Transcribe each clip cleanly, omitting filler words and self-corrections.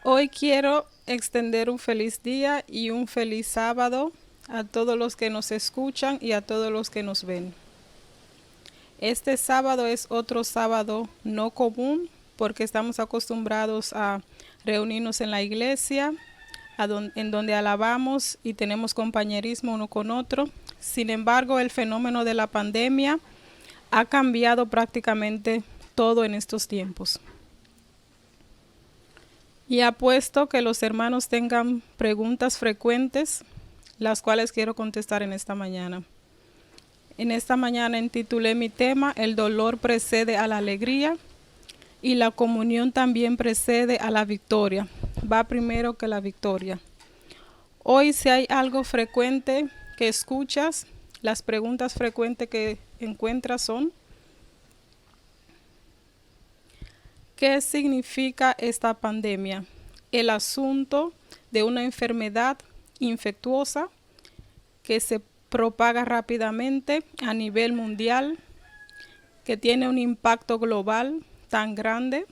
Hoy quiero extender un feliz día y un feliz sábado a todos los que nos escuchan y a todos los que nos ven. Este sábado es otro sábado no común porque estamos acostumbrados a reunirnos en la iglesia, en donde alabamos y tenemos compañerismo uno con otro. Sin embargo, el fenómeno de la pandemia ha cambiado prácticamente todo en estos tiempos. Y apuesto que los hermanos tengan preguntas frecuentes, las cuales quiero contestar en esta mañana. En esta mañana intitulé mi tema "El dolor precede a la alegría" y la comunión también precede a la victoria. Va primero que la victoria. Hoy, si hay algo frecuente que escuchas, las preguntas frecuentes que encuentras son: ¿qué significa esta pandemia? El asunto de una enfermedad infectuosa que se propaga rápidamente a nivel mundial, que tiene un impacto global tan grande.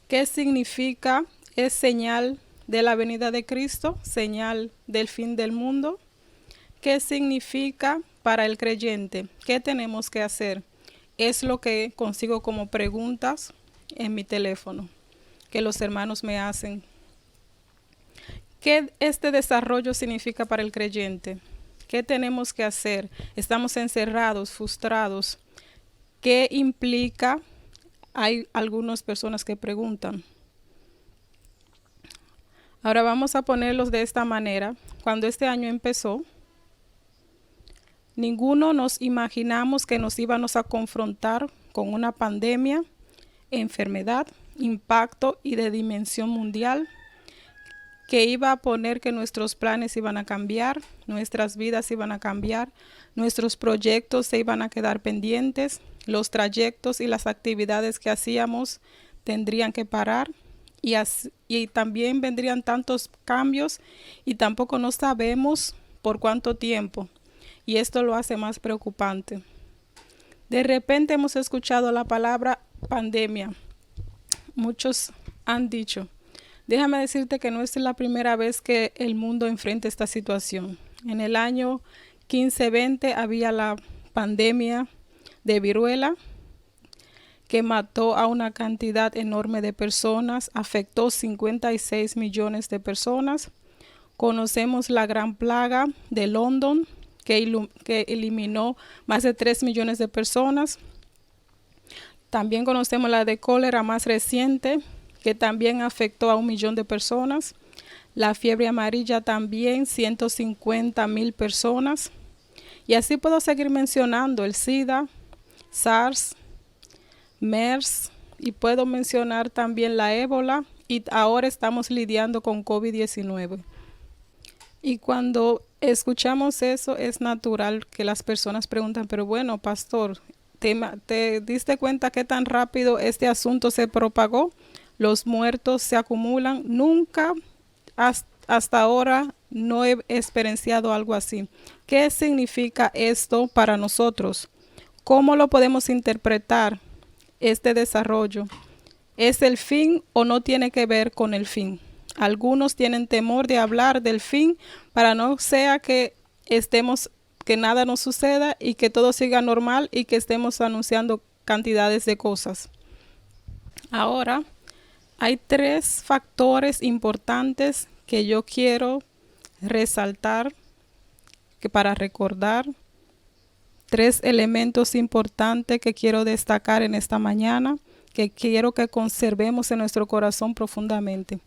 ¿Qué significa? Es señal de la venida de Cristo, señal del fin del mundo. ¿Qué significa para el creyente? ¿Qué tenemos que hacer? Es lo que consigo como preguntas en mi teléfono, que los hermanos me hacen. ¿Qué este desarrollo significa para el creyente? ¿Qué tenemos que hacer? Estamos encerrados, frustrados. ¿Qué implica? Hay algunas personas que preguntan. Ahora vamos a ponerlos de esta manera. Cuando este año empezó, ninguno nos imaginamos que nos íbamos a confrontar con una pandemia, enfermedad, impacto y de dimensión mundial, que iba a poner que nuestros planes iban a cambiar, nuestras vidas iban a cambiar, nuestros proyectos se iban a quedar pendientes, los trayectos y las actividades que hacíamos tendrían que parar y también vendrían tantos cambios y tampoco no sabemos por cuánto tiempo, y esto lo hace más preocupante. De repente hemos escuchado la palabra pandemia. Muchos han dicho: déjame decirte que no es la primera vez que el mundo enfrenta esta situación. En el año 1520 había la pandemia de viruela que mató a una cantidad enorme de personas, afectó 56 millones de personas. Conocemos la gran plaga de London que eliminó más de 3 millones de personas. También conocemos la de cólera más reciente, que también afectó a 1 millón de personas. La fiebre amarilla también, 150,000 personas. Y así puedo seguir mencionando el SIDA, SARS, MERS, y puedo mencionar también la ébola, y ahora estamos lidiando con COVID-19. Y cuando escuchamos eso, es natural que las personas preguntan: pero bueno, pastor, ¿te diste cuenta qué tan rápido este asunto se propagó? Los muertos se acumulan. Nunca hasta ahora no he experienciado algo así. ¿Qué significa esto para nosotros? ¿Cómo lo podemos interpretar este desarrollo? ¿Es el fin o no tiene que ver con el fin? Algunos tienen temor de hablar del fin para no sea que nada nos suceda y que todo siga normal y que estemos anunciando cantidades de cosas. Ahora, hay 3 factores importantes que yo quiero resaltar, que para recordar, 3 elementos importantes que quiero destacar en esta mañana, que quiero que conservemos en nuestro corazón profundamente.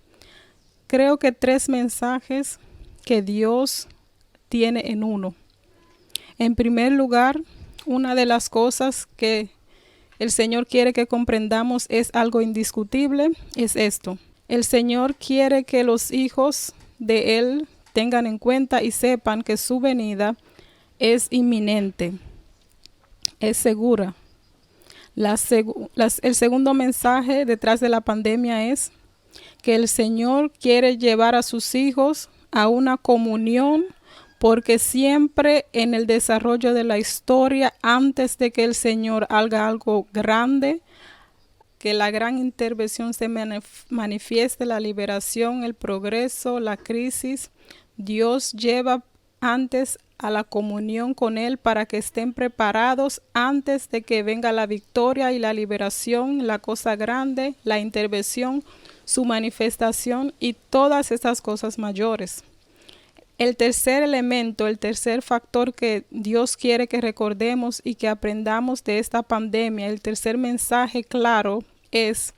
Creo que 3 mensajes que Dios tiene en uno. En primer lugar, una de las cosas que el Señor quiere que comprendamos es algo indiscutible, es esto. El Señor quiere que los hijos de Él tengan en cuenta y sepan que su venida es inminente, es segura. El segundo mensaje detrás de la pandemia es que el Señor quiere llevar a sus hijos a una comunión, porque siempre en el desarrollo de la historia, antes de que el Señor haga algo grande, que la gran intervención se manifieste, la liberación, el progreso, la crisis. Dios lleva antes a la comunión con Él para que estén preparados antes de que venga la victoria y la liberación, la cosa grande, la intervención, su manifestación y todas estas cosas mayores. El tercer elemento, el tercer factor que Dios quiere que recordemos y que aprendamos de esta pandemia, el tercer mensaje claro es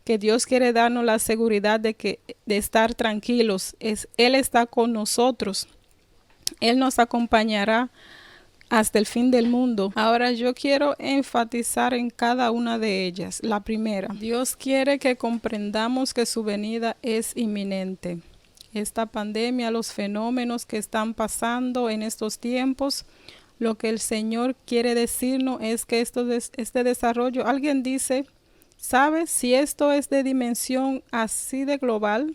que Dios quiere darnos la seguridad de estar tranquilos. Él está con nosotros. Él nos acompañará hasta el fin del mundo. Ahora yo quiero enfatizar en cada una de ellas. La primera, Dios quiere que comprendamos que su venida es inminente. Esta pandemia, los fenómenos que están pasando en estos tiempos, lo que el Señor quiere decirnos es que este desarrollo, alguien dice, ¿sabes? Si esto es de dimensión así de global,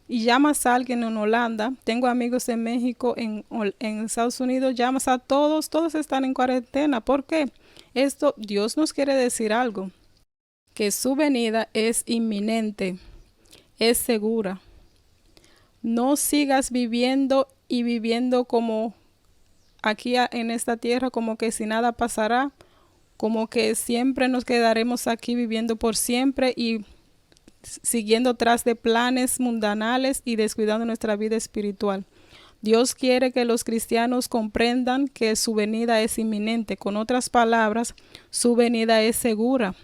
y llamas a alguien en Holanda, tengo amigos en México, en Estados Unidos, llamas a todos están en cuarentena. ¿Por qué? Dios nos quiere decir algo, que su venida es inminente, es segura. No sigas viviendo como aquí en esta tierra, como que si nada pasará, como que siempre nos quedaremos aquí viviendo por siempre y siguiendo tras de planes mundanales y descuidando nuestra vida espiritual. Dios quiere que los cristianos comprendan que su venida es inminente. Con otras palabras, su venida es segura.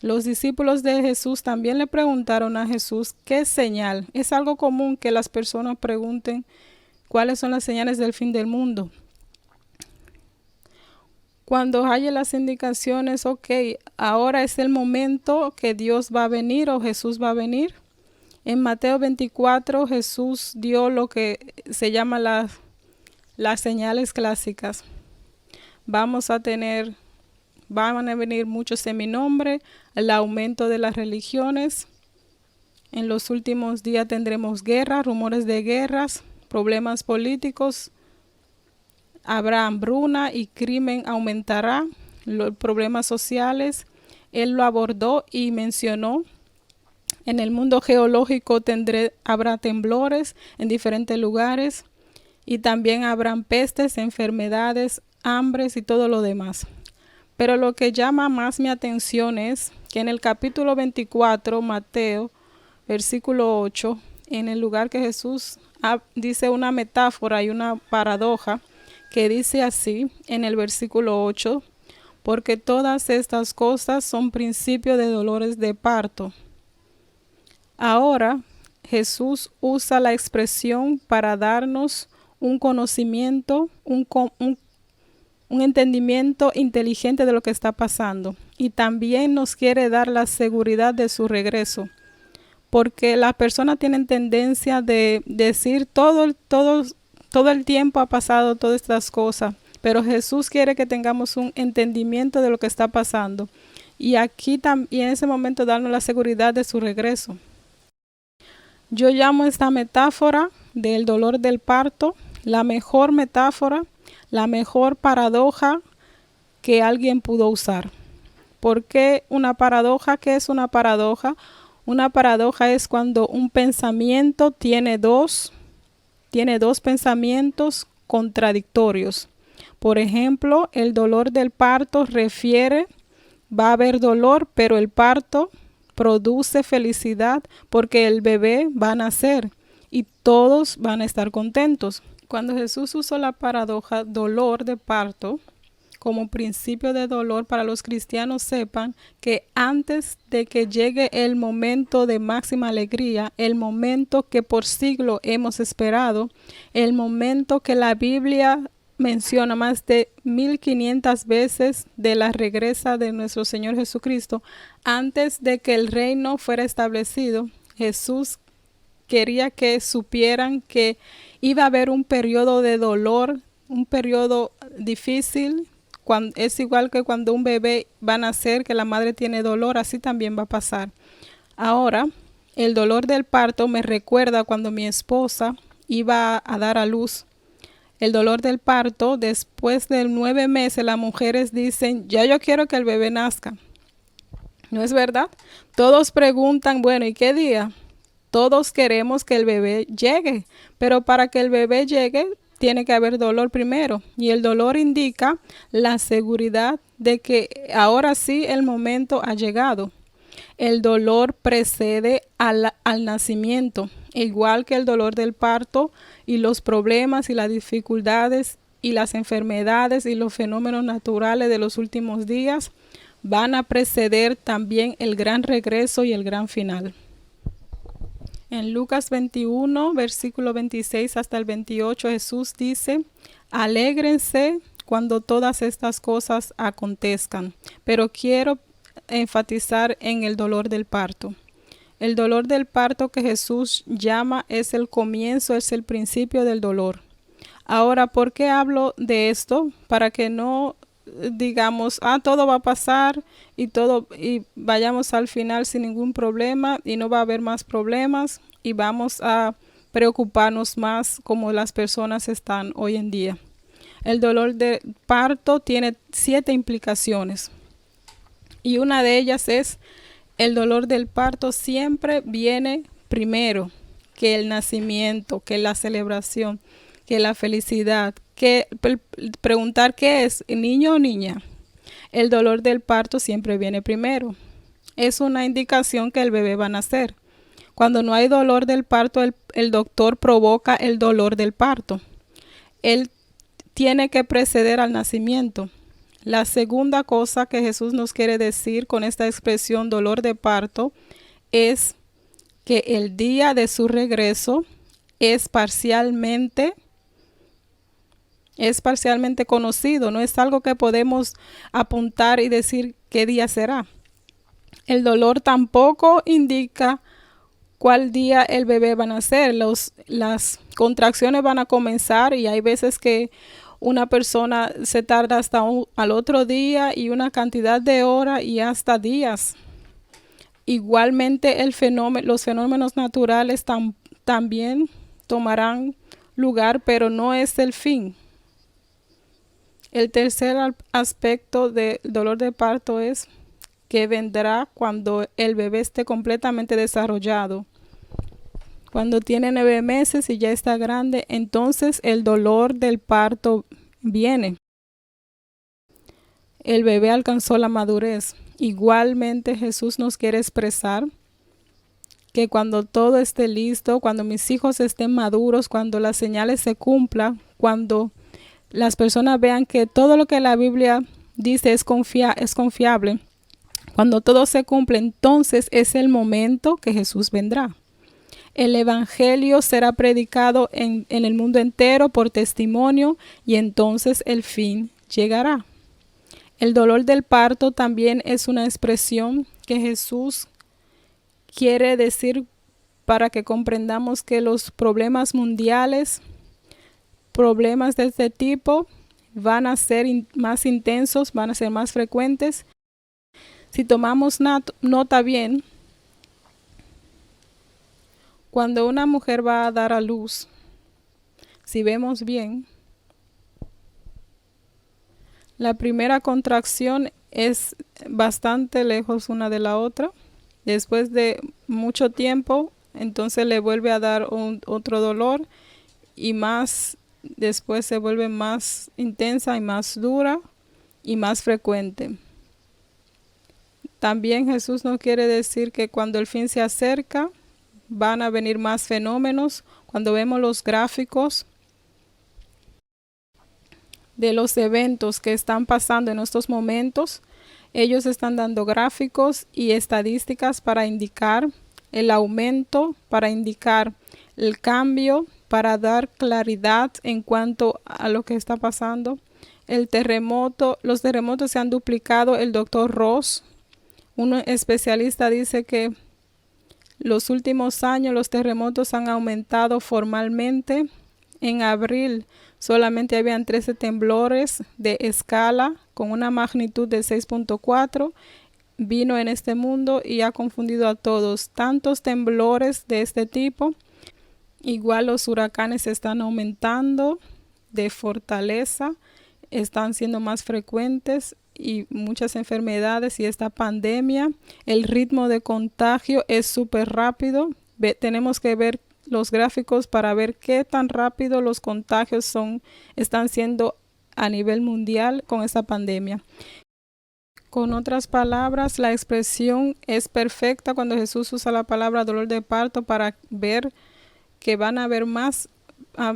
Los discípulos de Jesús también le preguntaron a Jesús, ¿qué señal? Es algo común que las personas pregunten cuáles son las señales del fin del mundo. Cuando haya las indicaciones, ahora es el momento que Dios va a venir o Jesús va a venir. En Mateo 24, Jesús dio lo que se llama las señales clásicas. Van a venir muchos en mi nombre, el aumento de las religiones. En los últimos días tendremos guerras, rumores de guerras, problemas políticos. Habrá hambruna y crimen aumentará, los problemas sociales. Él lo abordó y mencionó. En el mundo geológico habrá temblores en diferentes lugares y también habrán pestes, enfermedades, hambres y todo lo demás. Pero lo que llama más mi atención es que en el capítulo 24, Mateo, versículo 8, en el lugar que Jesús dice una metáfora y una paradoja, que dice así en el versículo 8, porque todas estas cosas son principio de dolores de parto. Ahora Jesús usa la expresión para darnos un conocimiento, un entendimiento inteligente de lo que está pasando. Y también nos quiere dar la seguridad de su regreso. Porque las personas tienen tendencia de decir todo el tiempo ha pasado todas estas cosas, pero Jesús quiere que tengamos un entendimiento de lo que está pasando y en ese momento darnos la seguridad de su regreso. Yo llamo esta metáfora del dolor del parto la mejor metáfora, la mejor paradoja que alguien pudo usar. ¿Por qué una paradoja? ¿Qué es una paradoja? Una paradoja es cuando un pensamiento tiene dos pensamientos contradictorios. Por ejemplo, el dolor del parto va a haber dolor, pero el parto produce felicidad porque el bebé va a nacer y todos van a estar contentos. Cuando Jesús usó la paradoja dolor de parto como principio de dolor, para los cristianos sepan que antes de que llegue el momento de máxima alegría, el momento que por siglo hemos esperado, el momento que la Biblia menciona más de 1500 veces de la regresa de nuestro Señor Jesucristo, antes de que el reino fuera establecido, Jesús quería que supieran que iba a haber un periodo de dolor, un periodo difícil. Es igual que cuando un bebé va a nacer, que la madre tiene dolor, así también va a pasar. Ahora, el dolor del parto me recuerda cuando mi esposa iba a dar a luz. El dolor del parto, después de 9 meses, las mujeres dicen, ya yo quiero que el bebé nazca. ¿No es verdad? Todos preguntan, bueno, ¿y qué día? Todos queremos que el bebé llegue, pero para que el bebé llegue tiene que haber dolor primero. Y el dolor indica la seguridad de que ahora sí el momento ha llegado. El dolor precede al nacimiento, igual que el dolor del parto y los problemas y las dificultades y las enfermedades y los fenómenos naturales de los últimos días van a preceder también el gran regreso y el gran final. En Lucas 21, versículo 26 hasta el 28, Jesús dice: alégrense cuando todas estas cosas acontezcan, pero quiero enfatizar en el dolor del parto. El dolor del parto que Jesús llama es el comienzo, es el principio del dolor. Ahora, ¿por qué hablo de esto? Para que no digamos, todo va a pasar y vayamos al final sin ningún problema y no va a haber más problemas y vamos a preocuparnos más como las personas están hoy en día. El dolor de parto tiene 7 implicaciones y una de ellas es: el dolor del parto siempre viene primero que el nacimiento, que la celebración, que la felicidad, que preguntar qué es, niño o niña. El dolor del parto siempre viene primero. Es una indicación que el bebé va a nacer. Cuando no hay dolor del parto, el doctor provoca el dolor del parto. Él tiene que preceder al nacimiento. La segunda cosa que Jesús nos quiere decir con esta expresión dolor de parto es que el día de su regreso es parcialmente conocido, no es algo que podemos apuntar y decir qué día será. El dolor tampoco indica cuál día el bebé va a nacer. Las contracciones van a comenzar y hay veces que una persona se tarda hasta al otro día y una cantidad de horas y hasta días. Igualmente los fenómenos naturales también tomarán lugar, pero no es el fin. El tercer aspecto del dolor de parto es que vendrá cuando el bebé esté completamente desarrollado. Cuando tiene 9 meses y ya está grande, entonces el dolor del parto viene. El bebé alcanzó la madurez. Igualmente Jesús nos quiere expresar que cuando todo esté listo, cuando mis hijos estén maduros, cuando las señales se cumplan, cuando las personas vean que todo lo que la Biblia dice es confiable, cuando todo se cumple, entonces es el momento que Jesús vendrá. El evangelio será predicado en el mundo entero por testimonio y entonces el fin llegará. El dolor del parto también es una expresión que Jesús quiere decir para que comprendamos que los problemas mundiales, problemas de este tipo, van a ser más intensos, van a ser más frecuentes. Si tomamos nota bien, cuando una mujer va a dar a luz, si vemos bien, la primera contracción es bastante lejos una de la otra. Después de mucho tiempo, entonces le vuelve a dar otro dolor y después se vuelve más intensa y más dura y más frecuente. También Jesús nos quiere decir que cuando el fin se acerca, van a venir más fenómenos. Cuando vemos los gráficos de los eventos que están pasando en estos momentos, ellos están dando gráficos y estadísticas para indicar el aumento, para indicar el cambio, para dar claridad en cuanto a lo que está pasando. Los terremotos se han duplicado. El doctor Ross, un especialista, dice que los últimos años los terremotos han aumentado formalmente. En abril solamente habían 13 temblores de escala con una magnitud de 6.4. Vino en este mundo y ha confundido a todos. Tantos temblores de este tipo. Igual los huracanes están aumentando de fortaleza, están siendo más frecuentes y muchas enfermedades y esta pandemia, el ritmo de contagio es súper rápido. Tenemos que ver los gráficos para ver qué tan rápido los contagios están siendo a nivel mundial con esta pandemia. Con otras palabras, la expresión es perfecta cuando Jesús usa la palabra dolor de parto para ver que van a haber más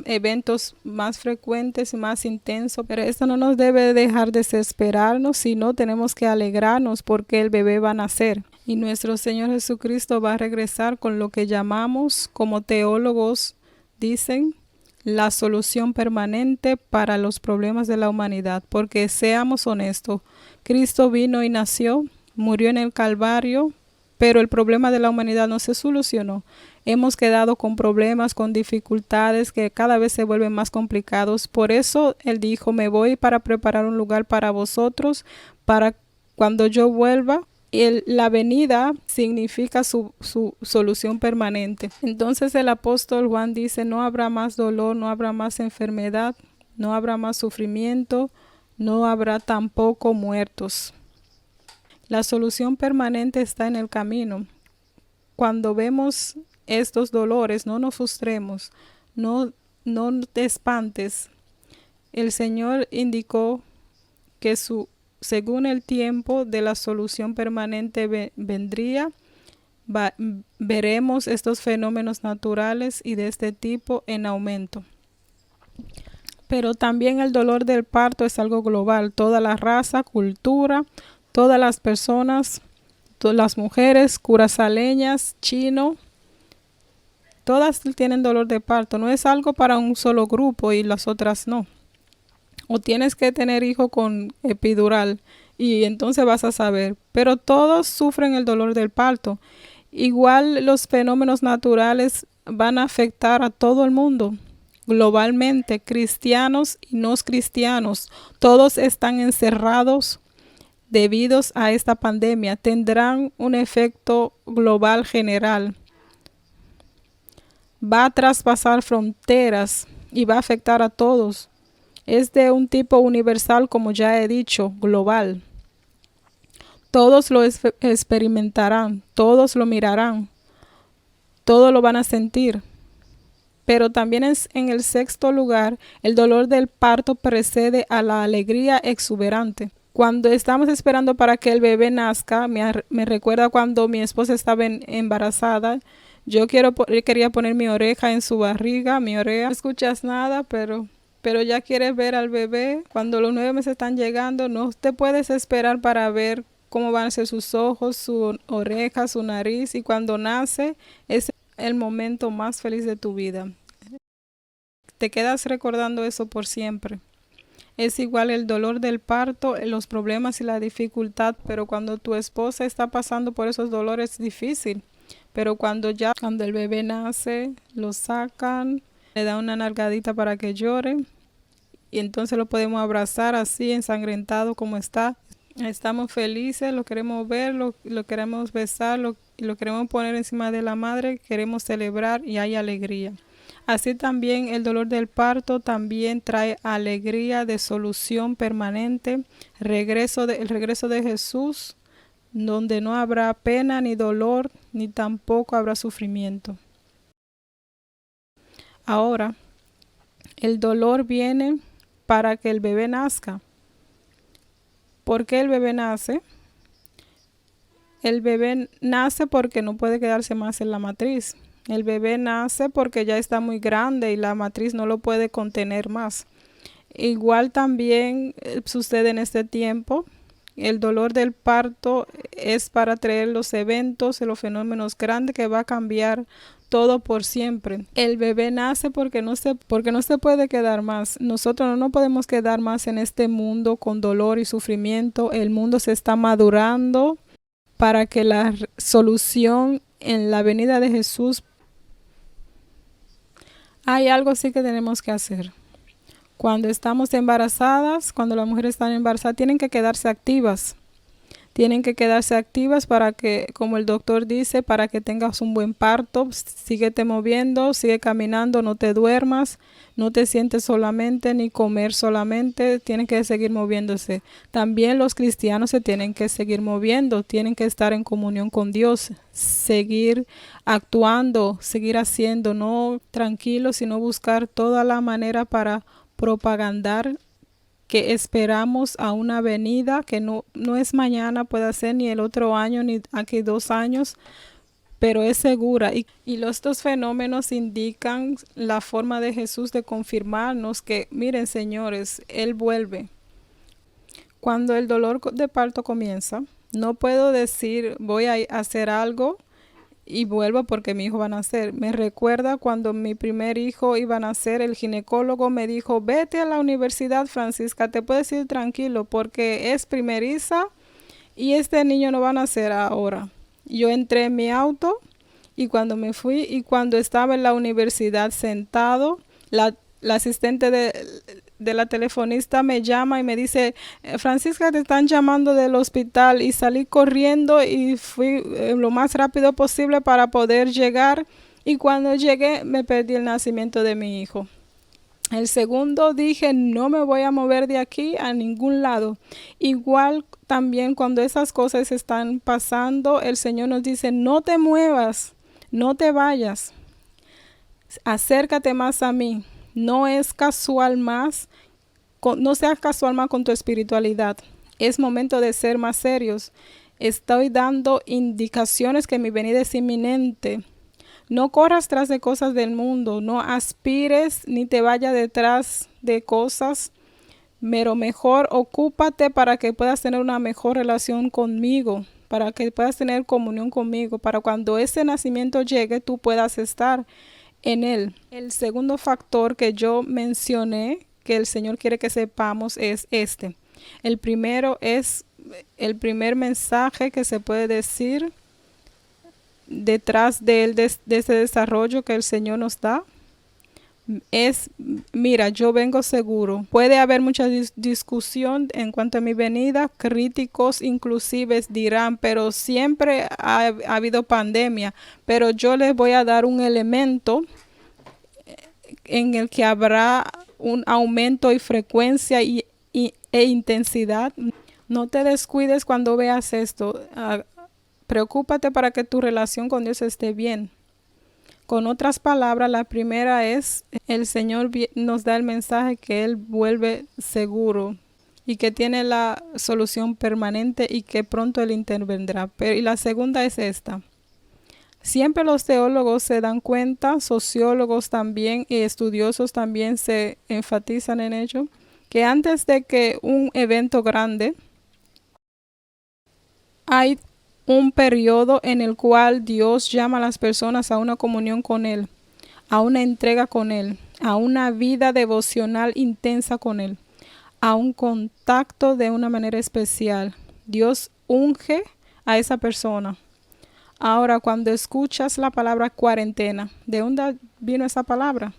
eventos más frecuentes y más intensos, pero esto no nos debe dejar desesperarnos, sino tenemos que alegrarnos porque el bebé va a nacer y nuestro Señor Jesucristo va a regresar con lo que llamamos, como teólogos dicen, la solución permanente para los problemas de la humanidad, porque seamos honestos, Cristo vino y nació, murió en el Calvario, pero el problema de la humanidad no se solucionó. Hemos quedado con problemas, con dificultades que cada vez se vuelven más complicados. Por eso Él dijo, me voy para preparar un lugar para vosotros, para cuando yo vuelva. La venida significa su solución permanente. Entonces el apóstol Juan dice, no habrá más dolor, no habrá más enfermedad, no habrá más sufrimiento, no habrá tampoco muertos. La solución permanente está en el camino. Cuando vemos estos dolores, no nos frustremos, no te espantes. El Señor indicó que según el tiempo de la solución permanente vendría, veremos estos fenómenos naturales y de este tipo en aumento. Pero también el dolor del parto es algo global. Toda la raza, cultura, todas las personas, todas las mujeres, curazaleñas, chino, todas tienen dolor de parto. No es algo para un solo grupo y las otras no. O tienes que tener hijo con epidural y entonces vas a saber. Pero todos sufren el dolor del parto. Igual los fenómenos naturales van a afectar a todo el mundo. Globalmente, cristianos y no cristianos, todos están encerrados debido a esta pandemia. Tendrán un efecto global general. Va a traspasar fronteras y va a afectar a todos. Es de un tipo universal, como ya he dicho, global. Todos lo experimentarán, todos lo mirarán, todos lo van a sentir. Pero también en el sexto lugar, el dolor del parto precede a la alegría exuberante. Cuando estamos esperando para que el bebé nazca, me recuerda cuando mi esposa estaba embarazada. Yo quería poner mi oreja en su barriga, mi oreja. No escuchas nada, pero ya quieres ver al bebé. Cuando los 9 meses están llegando, no te puedes esperar para ver cómo van a ser sus ojos, su oreja, su nariz. Y cuando nace, es el momento más feliz de tu vida. Te quedas recordando eso por siempre. Es igual el dolor del parto, los problemas y la dificultad, pero cuando tu esposa está pasando por esos dolores es difícil. Pero cuando el bebé nace, lo sacan, le dan una nalgadita para que llore y entonces lo podemos abrazar así ensangrentado como está. Estamos felices, lo queremos ver, lo queremos besar, lo queremos poner encima de la madre, queremos celebrar y hay alegría. Así también el dolor del parto también trae alegría de solución permanente, el regreso de Jesús, donde no habrá pena ni dolor, ni tampoco habrá sufrimiento. Ahora, el dolor viene para que el bebé nazca. ¿Por qué el bebé nace? El bebé nace porque no puede quedarse más en la matriz. El bebé nace porque ya está muy grande y la matriz no lo puede contener más. Igual también sucede en este tiempo. El dolor del parto es para traer los eventos y los fenómenos grandes que va a cambiar todo por siempre. El bebé nace porque no se puede quedar más. Nosotros no podemos quedar más en este mundo con dolor y sufrimiento. El mundo se está madurando para que la solución en la venida de Jesús. Hay algo sí que tenemos que hacer. Cuando estamos embarazadas, cuando las mujeres están embarazadas, tienen que quedarse activas. Tienen que quedarse activas para que, como el doctor dice, para que tengas un buen parto. Síguete moviendo, sigue caminando, no te duermas, no te sientes solamente ni comer solamente. Tienen que seguir moviéndose. También los cristianos se tienen que seguir moviendo, tienen que estar en comunión con Dios, seguir actuando, seguir haciendo, no tranquilos, sino buscar toda la manera para propagandar que esperamos a una venida que no es mañana, puede ser ni el otro año, ni aquí 2 años, pero es segura. Y los dos fenómenos indican la forma de Jesús de confirmarnos que, miren señores, Él vuelve. Cuando el dolor de parto comienza, no puedo decir voy a hacer algo y vuelvo porque mi hijo va a nacer. Me recuerda cuando mi primer hijo iba a nacer, el ginecólogo me dijo, vete a la universidad, Francisca, te puedes ir tranquilo porque es primeriza y este niño no va a nacer ahora. Yo entré en mi auto y cuando me fui y cuando estaba en la universidad sentado, la asistente de la telefonista me llama y me dice, Francisca, te están llamando del hospital, y salí corriendo y fui lo más rápido posible para poder llegar, y cuando llegué me perdí el nacimiento de mi hijo. El segundo dije, no me voy a mover de aquí a ningún lado. Igual también cuando esas cosas están pasando, el Señor nos dice, no te muevas, no te vayas, acércate más a mí. No es casual más, no seas casual más con tu espiritualidad. Es momento de ser más serios. Estoy dando indicaciones que mi venida es inminente. No corras tras de cosas del mundo, no aspires ni te vayas detrás de cosas, pero mejor ocúpate para que puedas tener una mejor relación conmigo, para que puedas tener comunión conmigo, para cuando ese nacimiento llegue tú puedas estar en él. El segundo factor que yo mencioné que el Señor quiere que sepamos es este. El primero es el primer mensaje que se puede decir detrás de él, de ese desarrollo que el Señor nos da, es, mira, yo vengo seguro. Puede haber mucha discusión en cuanto a mi venida, críticos inclusive dirán, pero siempre ha habido pandemia, pero yo les voy a dar un elemento en el que habrá un aumento y frecuencia e intensidad. No te descuides cuando veas esto. Preocúpate para que tu relación con Dios esté bien. Con otras palabras, la primera es, el Señor nos da el mensaje que Él vuelve seguro y que tiene la solución permanente y que pronto Él intervendrá. Y la segunda es esta. Siempre los teólogos se dan cuenta, sociólogos también y estudiosos también se enfatizan en ello, que antes de que un evento grande, hay un periodo en el cual Dios llama a las personas a una comunión con Él, a una entrega con Él, a una vida devocional intensa con Él, a un contacto de una manera especial. Dios unge a esa persona. Ahora, cuando escuchas la palabra cuarentena, ¿de dónde vino esa palabra?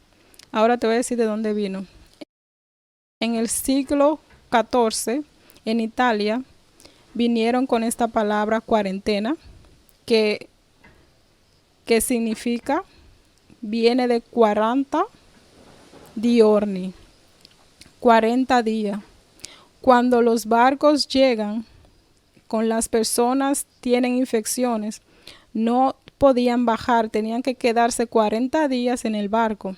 Ahora te voy a decir de dónde vino. En el siglo XIV, en Italia, vinieron con esta palabra cuarentena, que significa, viene de 40 giorni, 40 días. Cuando los barcos llegan, con las personas tienen infecciones, no podían bajar, tenían que quedarse 40 días en el barco.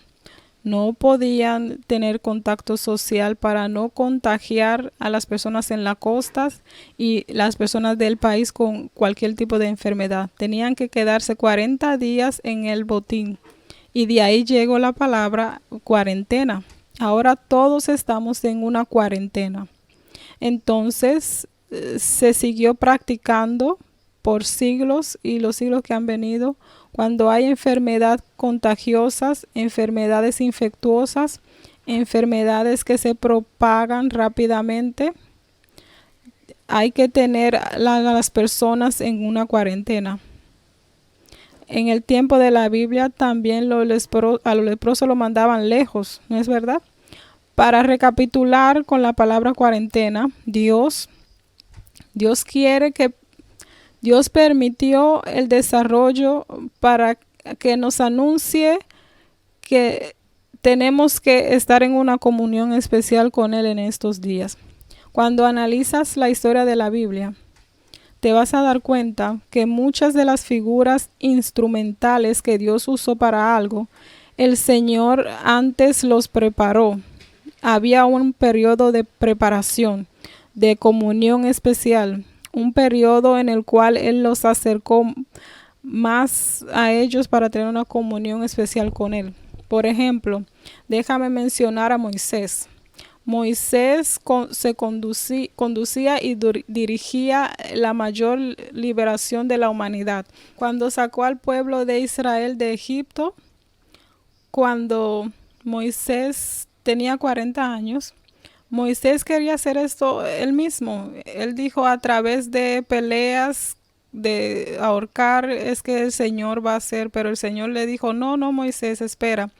No podían tener contacto social para no contagiar a las personas en las costas y las personas del país con cualquier tipo de enfermedad. Tenían que quedarse 40 días en el botín. Y de ahí llegó la palabra cuarentena. Ahora todos estamos en una cuarentena. Entonces se siguió practicando por siglos y los siglos que han venido. Cuando hay enfermedades contagiosas, enfermedades infectuosas, enfermedades que se propagan rápidamente, hay que tener a las personas en una cuarentena. En el tiempo de la Biblia también a los leprosos lo mandaban lejos, ¿no es verdad? Para recapitular con la palabra cuarentena, Dios Dios permitió el desarrollo para que nos anuncie que tenemos que estar en una comunión especial con Él en estos días. Cuando analizas la historia de la Biblia, te vas a dar cuenta que muchas de las figuras instrumentales que Dios usó para algo, el Señor antes los preparó. Había un periodo de preparación, de comunión especial, un periodo en el cual Él los acercó más a ellos para tener una comunión especial con Él. Por ejemplo, déjame mencionar a Moisés. Moisés se conducía y dirigía la mayor liberación de la humanidad. Cuando sacó al pueblo de Israel de Egipto, cuando Moisés tenía 40 años, Moisés quería hacer esto él mismo. Él dijo, a través de peleas, de ahorcar, es que el Señor va a hacer, pero el Señor le dijo, no, Moisés, espera.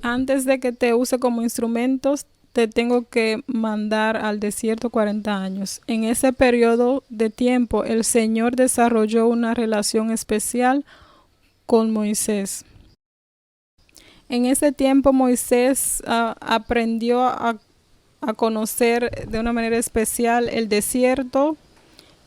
Antes de que te use como instrumentos, te tengo que mandar al desierto 40 años. En ese periodo de tiempo, el Señor desarrolló una relación especial con Moisés. En ese tiempo, Moisés aprendió a conocer de una manera especial el desierto,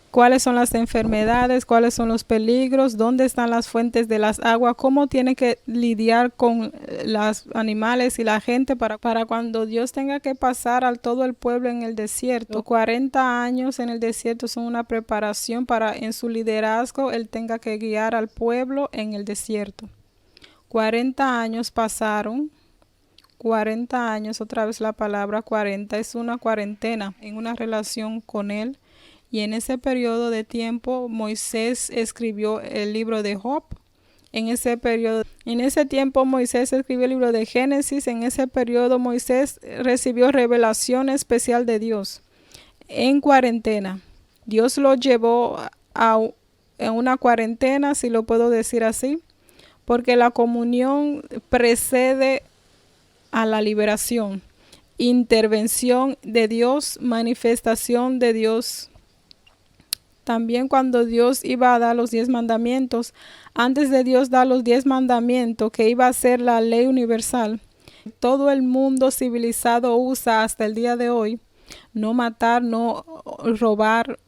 cuáles son las enfermedades, cuáles son los peligros, dónde están las fuentes de las aguas, cómo tiene que lidiar con los animales y la gente para cuando Dios tenga que pasar a todo el pueblo en el desierto. 40 años en el desierto son una preparación para en su liderazgo Él tenga que guiar al pueblo en el desierto. 40 años pasaron. 40 años, otra vez la palabra 40 es una cuarentena en una relación con Él. Y en ese periodo de tiempo Moisés escribió el libro de Job. En ese tiempo Moisés escribió el libro de Génesis. En ese periodo Moisés recibió revelación especial de Dios. En cuarentena. Dios lo llevó en una cuarentena, si lo puedo decir así, porque la comunión precede a la liberación, intervención de Dios, manifestación de Dios. También cuando Dios iba a dar los 10 mandamientos, antes de Dios dar los 10 mandamientos, que iba a ser la ley universal, todo el mundo civilizado usa hasta el día de hoy, no matar, no robar,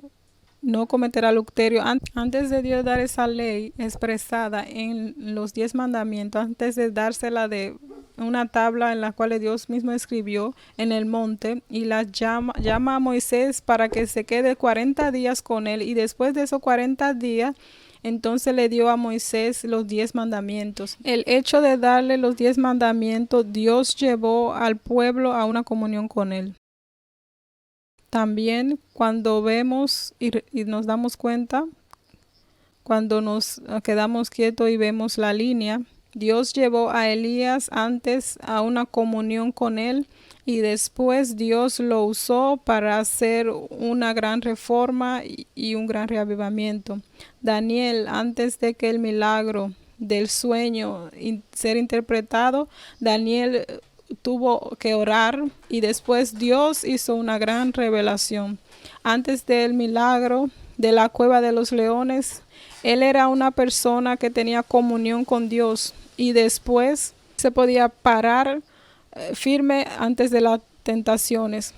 no cometer adulterio. Antes de Dios dar esa ley expresada en los 10 mandamientos, antes de dársela de una tabla en la cual Dios mismo escribió en el monte y la llama a Moisés para que se quede 40 días con él, y después de esos 40 días entonces le dio a Moisés los 10 mandamientos. El hecho de darle los 10 mandamientos, Dios llevó al pueblo a una comunión con Él. También cuando vemos y nos damos cuenta, cuando nos quedamos quietos y vemos la línea, Dios llevó a Elías antes a una comunión con Él y después Dios lo usó para hacer una gran reforma y un gran reavivamiento. Daniel, antes de que el milagro del sueño ser interpretado, Daniel tuvo que orar y después Dios hizo una gran revelación. Antes del milagro de la cueva de los leones, él era una persona que tenía comunión con Dios y después se podía parar firme antes de las tentaciones.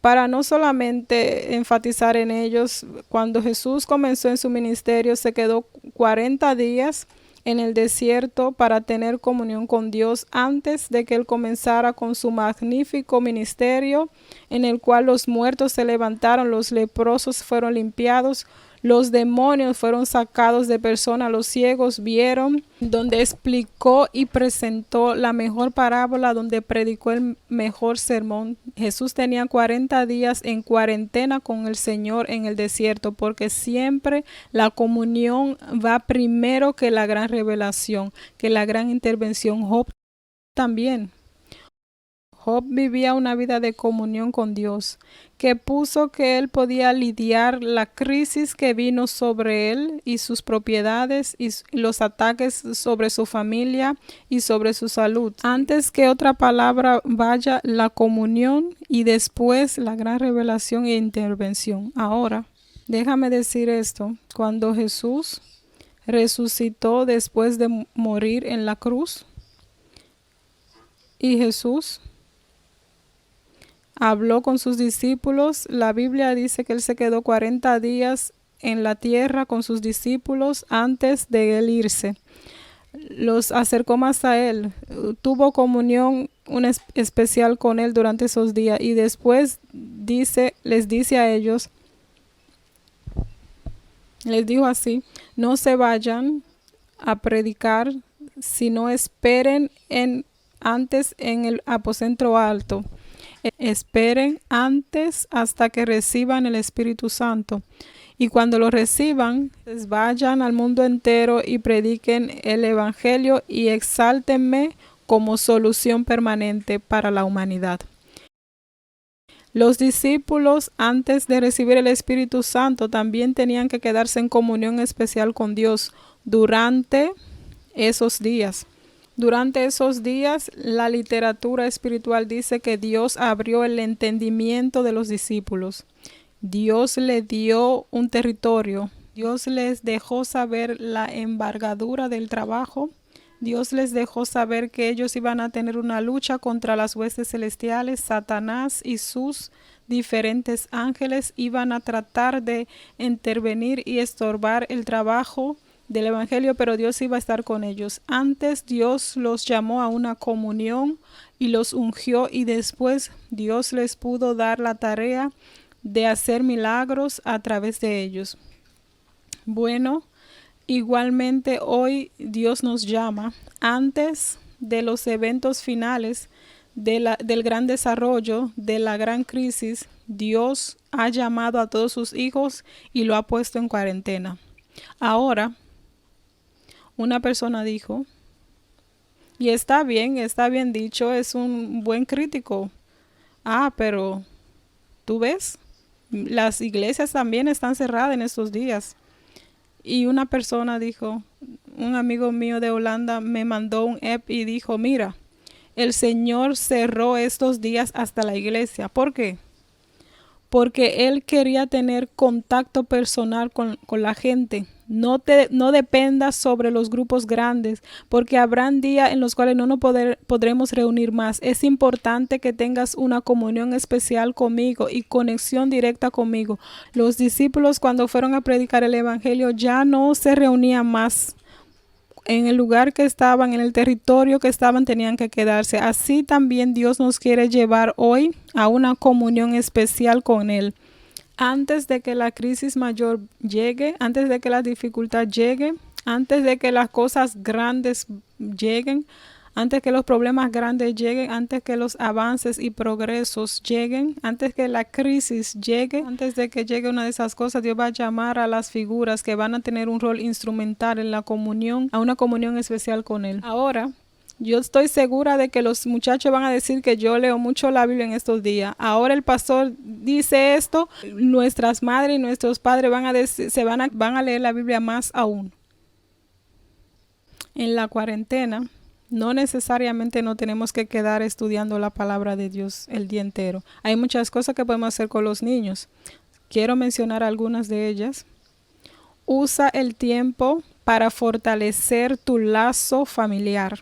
Para no solamente enfatizar en ellos, cuando Jesús comenzó en su ministerio, se quedó 40 días en el desierto para tener comunión con Dios antes de que Él comenzara con su magnífico ministerio, en el cual los muertos se levantaron, los leprosos fueron limpiados, los demonios fueron sacados de personas, los ciegos vieron, donde explicó y presentó la mejor parábola, donde predicó el mejor sermón. Jesús tenía 40 días en cuarentena con el Señor en el desierto, porque siempre la comunión va primero que la gran revelación, que la gran intervención. Job también. Job vivía una vida de comunión con Dios, que puso que él podía lidiar la crisis que vino sobre él y sus propiedades y los ataques sobre su familia y sobre su salud. Antes que otra palabra vaya la comunión y después la gran revelación e intervención. Ahora, déjame decir esto, cuando Jesús resucitó después de morir en la cruz y Jesús habló con sus discípulos, la Biblia dice que él se quedó 40 días en la tierra con sus discípulos antes de él irse. Los acercó más a él, tuvo comunión especial con él durante esos días y después les dice a ellos, les dijo así, no se vayan a predicar, sino esperen antes en el aposento alto. Esperen antes hasta que reciban el Espíritu Santo. Y cuando lo reciban, pues vayan al mundo entero y prediquen el Evangelio y exáltenme como solución permanente para la humanidad. Los discípulos, antes de recibir el Espíritu Santo, también tenían que quedarse en comunión especial con Dios durante esos días. Durante esos días, la literatura espiritual dice que Dios abrió el entendimiento de los discípulos. Dios les dio un territorio. Dios les dejó saber la envergadura del trabajo. Dios les dejó saber que ellos iban a tener una lucha contra las huestes celestiales. Satanás y sus diferentes ángeles iban a tratar de intervenir y estorbar el trabajo del Evangelio, pero Dios iba a estar con ellos. Antes Dios los llamó a una comunión y los ungió, y después Dios les pudo dar la tarea de hacer milagros a través de ellos. Bueno, igualmente hoy Dios nos llama antes de los eventos finales del gran desarrollo, de la gran crisis. Dios ha llamado a todos sus hijos y lo ha puesto en cuarentena. Ahora, una persona dijo, y está bien dicho, es un buen crítico. Pero tú ves, las iglesias también están cerradas en estos días. Y una persona dijo, un amigo mío de Holanda me mandó un app y dijo, mira, el Señor cerró estos días hasta la iglesia. ¿Por qué? Porque Él quería tener contacto personal con la gente. No dependas sobre los grupos grandes, porque habrán días en los cuales no nos podremos reunir más. Es importante que tengas una comunión especial conmigo y conexión directa conmigo. Los discípulos, cuando fueron a predicar el Evangelio, ya no se reunían más. En el lugar que estaban, en el territorio que estaban, tenían que quedarse. Así también Dios nos quiere llevar hoy a una comunión especial con Él. Antes de que la crisis mayor llegue, antes de que la dificultad llegue, antes de que las cosas grandes lleguen, antes que los problemas grandes lleguen, antes que los avances y progresos lleguen, antes que la crisis llegue, antes de que llegue una de esas cosas, Dios va a llamar a las figuras que van a tener un rol instrumental en la comunión, a una comunión especial con Él. Ahora, yo estoy segura de que los muchachos van a decir que yo leo mucho la Biblia en estos días. Ahora el pastor dice esto, nuestras madres y nuestros padres van a decir, van a leer la Biblia más aún. En la cuarentena, no necesariamente no tenemos que quedar estudiando la palabra de Dios el día entero. Hay muchas cosas que podemos hacer con los niños. Quiero mencionar algunas de ellas. Usa el tiempo para fortalecer tu lazo familiar.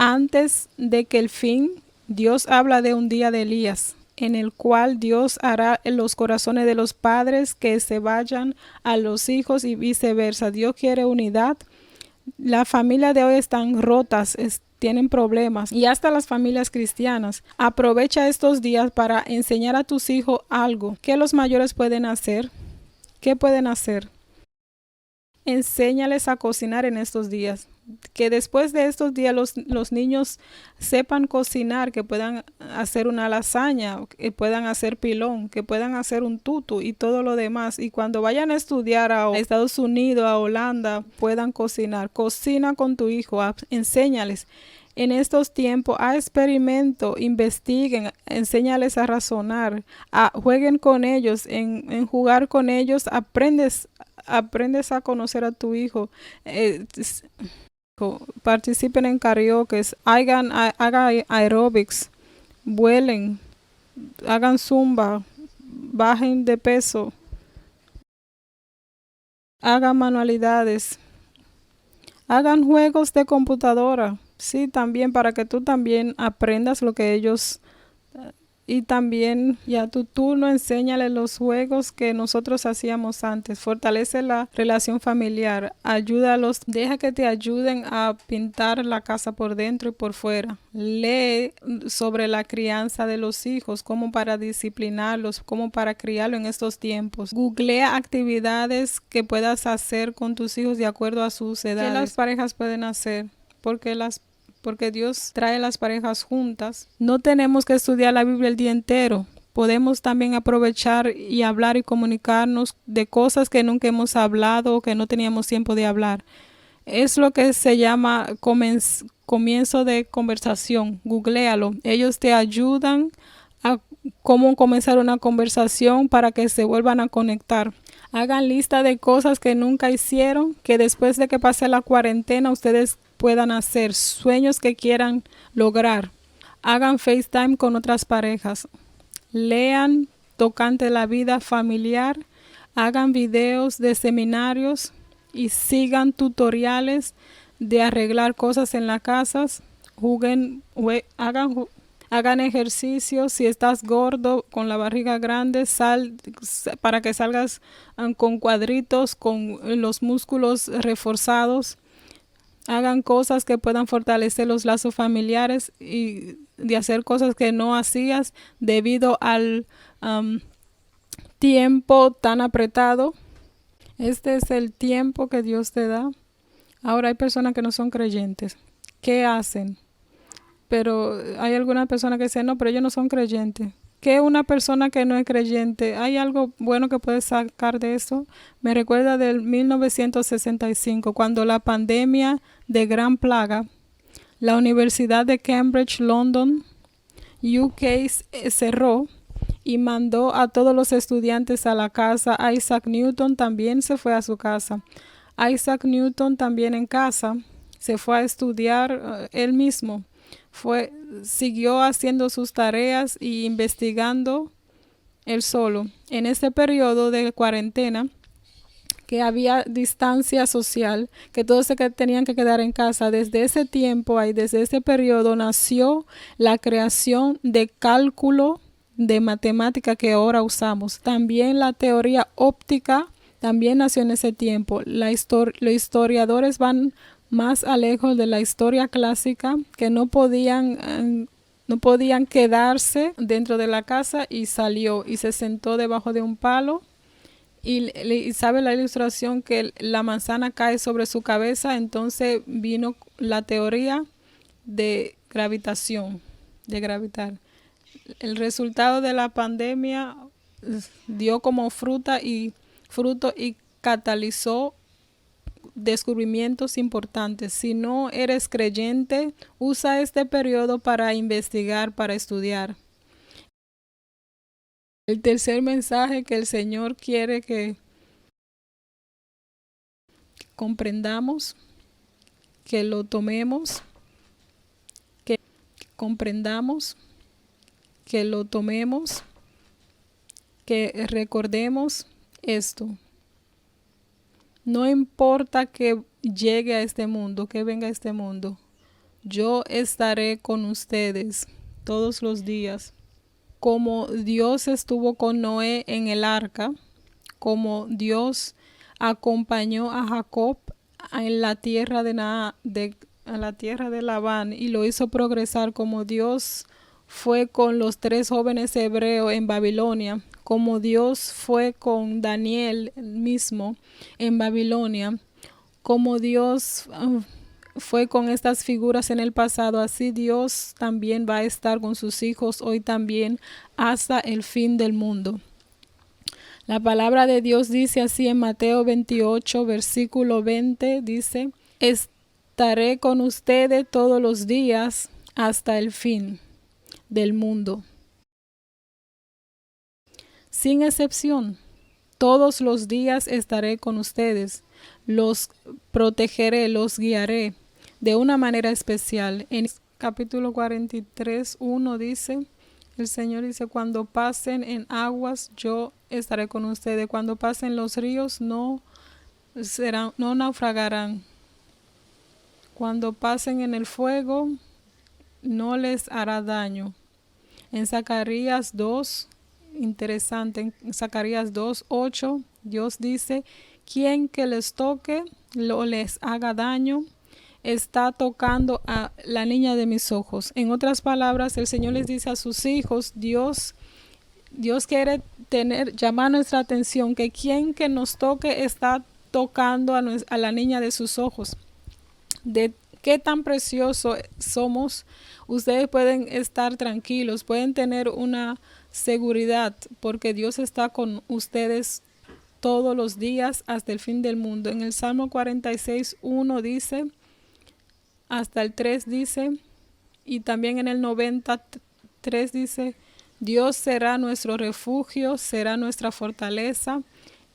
Antes de que el fin, Dios habla de un día de Elías, en el cual Dios hará en los corazones de los padres que se vayan a los hijos y viceversa. Dios quiere unidad. La familia de hoy están rotas, tienen problemas, y hasta las familias cristianas. Aprovecha estos días para enseñar a tus hijos algo. ¿Qué los mayores pueden hacer? ¿Qué pueden hacer? Enséñales a cocinar en estos días. Que después de estos días los niños sepan cocinar, que puedan hacer una lasaña, que puedan hacer pilón, que puedan hacer un tutu y todo lo demás. Y cuando vayan a estudiar a Estados Unidos, a Holanda, puedan cocinar. Cocina con tu hijo, enséñales. En estos tiempos, experimento, investiguen, enséñales a razonar, jueguen con ellos, en jugar con ellos, aprendes a conocer a tu hijo. Participen en karaoke, hagan aerobics, vuelen, hagan zumba, bajen de peso, hagan manualidades, hagan juegos de computadora. Sí, también para que tú también aprendas lo que ellos. Y también ya tu turno, enséñale los juegos que nosotros hacíamos antes. Fortalece la relación familiar. Ayúdalos, deja que te ayuden a pintar la casa por dentro y por fuera. Lee sobre la crianza de los hijos, cómo para disciplinarlos, cómo para criarlo en estos tiempos. Googlea actividades que puedas hacer con tus hijos de acuerdo a sus edades. ¿Qué las parejas pueden hacer? Porque Dios trae las parejas juntas. No tenemos que estudiar la Biblia el día entero. Podemos también aprovechar y hablar y comunicarnos de cosas que nunca hemos hablado o que no teníamos tiempo de hablar. Es lo que se llama comienzo de conversación. Googléalo. Ellos te ayudan a cómo comenzar una conversación para que se vuelvan a conectar. Hagan lista de cosas que nunca hicieron, que después de que pase la cuarentena ustedes puedan hacer, sueños que quieran lograr. Hagan FaceTime con otras parejas. Lean tocante la vida familiar. Hagan videos de seminarios y sigan tutoriales de arreglar cosas en las casas. Hagan ejercicios. Si estás gordo, con la barriga grande, sal para que salgas con cuadritos, con los músculos reforzados. Hagan cosas que puedan fortalecer los lazos familiares y de hacer cosas que no hacías debido al tiempo tan apretado. Este es el tiempo que Dios te da. Ahora hay personas que no son creyentes. ¿Qué hacen? Pero hay algunas personas que dicen, no, pero ellos no son creyentes. ¿Qué una persona que no es creyente? ¿Hay algo bueno que puedes sacar de eso? Me recuerda del 1965, cuando la pandemia de gran plaga, la Universidad de Cambridge, London, UK, cerró y mandó a todos los estudiantes a la casa. Isaac Newton también se fue a su casa. Isaac Newton también en casa se fue a estudiar él mismo. Siguió haciendo sus tareas y investigando él solo. En este periodo de cuarentena, que había distancia social, que todos se tenían que quedar en casa, desde ese tiempo y desde ese periodo nació la creación de cálculo de matemática que ahora usamos. También la teoría óptica también nació en ese tiempo. Los historiadores van más lejos de la historia clásica, que no podían quedarse dentro de la casa, y salió y se sentó debajo de un palo y sabe la ilustración que la manzana cae sobre su cabeza. Entonces vino la teoría de gravitación, de gravitar. El resultado de la pandemia dio como fruto y catalizó descubrimientos importantes. Si no eres creyente, usa este periodo para investigar, para estudiar. El tercer mensaje que el Señor quiere que comprendamos, que lo tomemos, que comprendamos, que lo tomemos, que recordemos esto. No importa que llegue a este mundo, que venga a este mundo, yo estaré con ustedes todos los días. Como Dios estuvo con Noé en el arca, como Dios acompañó a Jacob en la tierra de Labán y lo hizo progresar, como Dios fue con los 3 jóvenes hebreos en Babilonia, como Dios fue con Daniel mismo en Babilonia, como Dios fue con estas figuras en el pasado, así Dios también va a estar con sus hijos hoy también hasta el fin del mundo. La palabra de Dios dice así en Mateo 28, versículo 20, dice: estaré con ustedes todos los días hasta el fin del mundo. Sin excepción, todos los días estaré con ustedes. Los protegeré, los guiaré de una manera especial. En capítulo 43, 1 dice, el Señor dice, cuando pasen en aguas, yo estaré con ustedes. Cuando pasen los ríos, no naufragarán. Cuando pasen en el fuego, no les hará daño. En Zacarías 2, interesante, en Zacarías 2:8, Dios dice, quien que les toque o les haga daño, está tocando a la niña de mis ojos. En otras palabras, el Señor les dice a sus hijos, Dios quiere llamar nuestra atención, que quien que nos toque está tocando a la niña de sus ojos. De qué tan precioso somos, ustedes pueden estar tranquilos, pueden tener una seguridad, porque Dios está con ustedes todos los días hasta el fin del mundo. En el Salmo 46:1 dice, hasta el 3 dice, y también en el 93 dice, Dios será nuestro refugio, será nuestra fortaleza,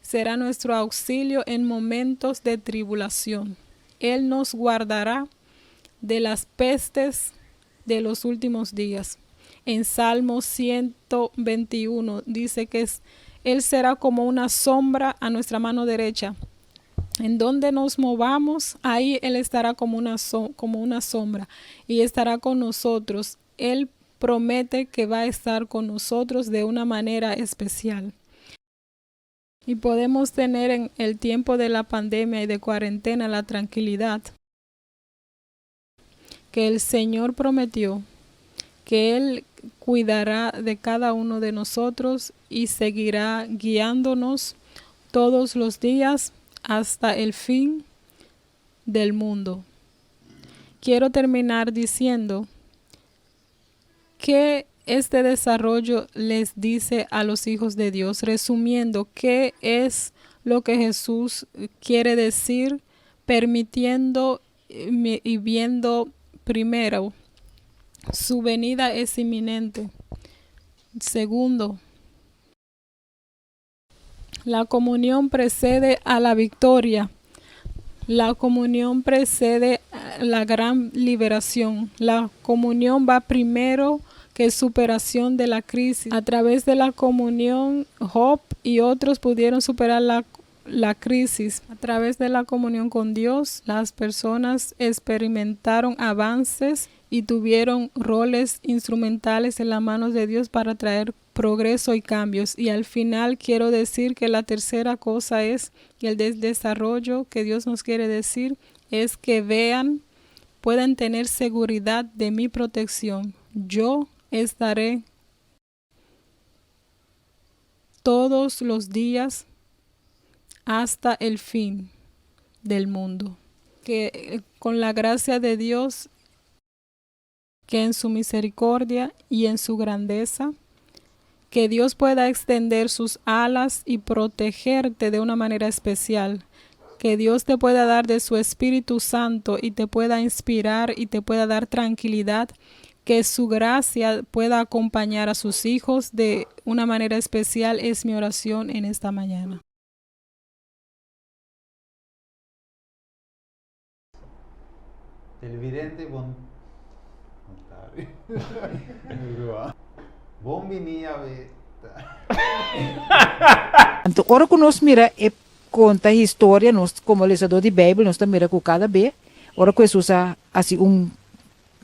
será nuestro auxilio en momentos de tribulación. Él nos guardará de las pestes de los últimos días. En Salmo 121 dice que Él será como una sombra a nuestra mano derecha. En donde nos movamos, ahí Él estará como una sombra y estará con nosotros. Él promete que va a estar con nosotros de una manera especial. Y podemos tener en el tiempo de la pandemia y de cuarentena la tranquilidad que el Señor prometió que Él cuidará de cada uno de nosotros y seguirá guiándonos todos los días hasta el fin del mundo. Quiero terminar diciendo que este desarrollo les dice a los hijos de Dios, resumiendo qué es lo que Jesús quiere decir, permitiendo y viendo primero, su venida es inminente. Segundo, la comunión precede a la victoria. La comunión precede a la gran liberación. La comunión va primero que superación de la crisis. A través de la comunión, Job y otros pudieron superar la crisis. A través de la comunión con Dios, las personas experimentaron avances y tuvieron roles instrumentales en las manos de Dios para traer progreso y cambios. Y al final quiero decir que la tercera cosa es que el desarrollo que Dios nos quiere decir es que pueden tener seguridad de mi protección. Yo estaré todos los días hasta el fin del mundo. Que con la gracia de Dios, que en su misericordia y en su grandeza, que Dios pueda extender sus alas y protegerte de una manera especial. Que Dios te pueda dar de su Espíritu Santo y te pueda inspirar y te pueda dar tranquilidad. Que su gracia pueda acompañar a sus hijos de una manera especial es mi oración en esta mañana. Televidente, bom dia, Então, ora que nós mira e conta a história, nós como lesador de Bíblia, nós também mira com cada vez, ora que Jesus assim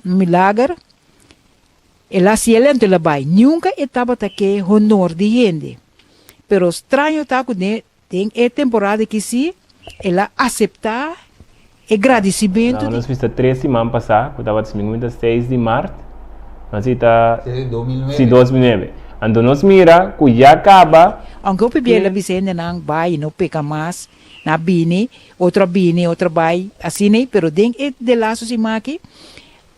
milagre, ela se ele ante vai, nunca estava aqui honor de gente, pero estranho tá que tem temporada que se ela aceitar agradecimento. Nós fizemos 3 semanas passadas, que estava domingo 6 de março, nós está 2009. Então nós mira que já acaba. Aunque o bebê Vicente não vai, não pega mais, na bine, outra vai, assim né, pero den de laço se maqui,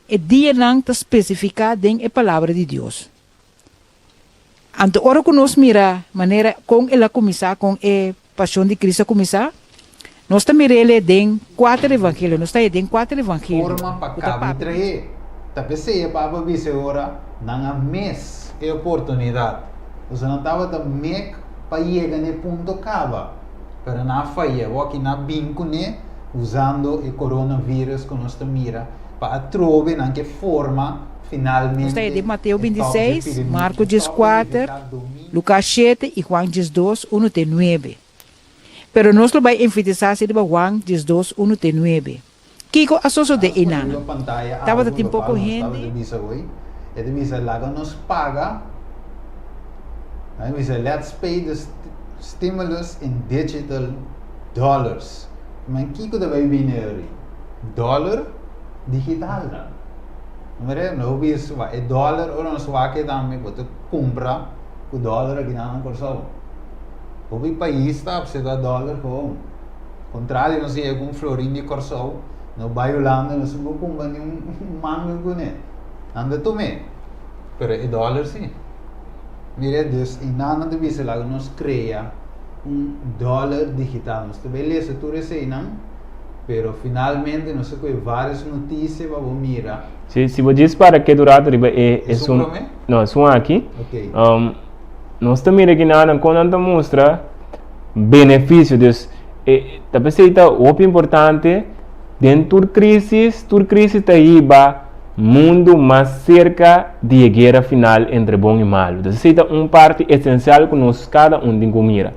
e dia não está especificado den a palavra de Deus. Então, ora que nós mira maneira com ela começar com a paixão de Cristo começar, Nós também ele tem 4 evangelhos, nós tem 4 evangelhos. Forma para cá trazer. Tapi saya para bisa ora nang mes e oportunidade. Você não estava da mek para chegar no ponto cava. Para na faia, o aqui na binco né, usando o coronavírus que nós mira para trover na que forma finalmente. Nós tem de Mateus 26, Marcos 14, Lucas 7 e Juan 12, 1 te 9. Pero nós vamos enfatizar se de Juan 12, 1 te 9. Kiko asoso de inana. Tava de pouco gente. É de visa lá nos paga. Aí visa let's pay the stimulus in digital dollars. Mas Kiko da vai vir dollar digital. Não visa é dólar ou não só que também você compra o dólar aqui na Corsão. O país está precisa dólar com contrário não sei algum florim de Corsão. No vai Holanda, não sei como nenhum mango com né. Anda também. Pero o dólar sim. Mire, dus e nada de visa lá nós cria dólar digital. Nós beleza tu recém não. Pero finalmente nós com várias notícias para mirar. Se você diz para que durante é um não é um aqui. Okay. Nós também aqui nada quando mostra benefício dus talvez seja o importante dentro da crise está aí mundo mais cerca de guerra final entre bom e mal. Então, seja uma parte essencial que nós cada tem que mirar.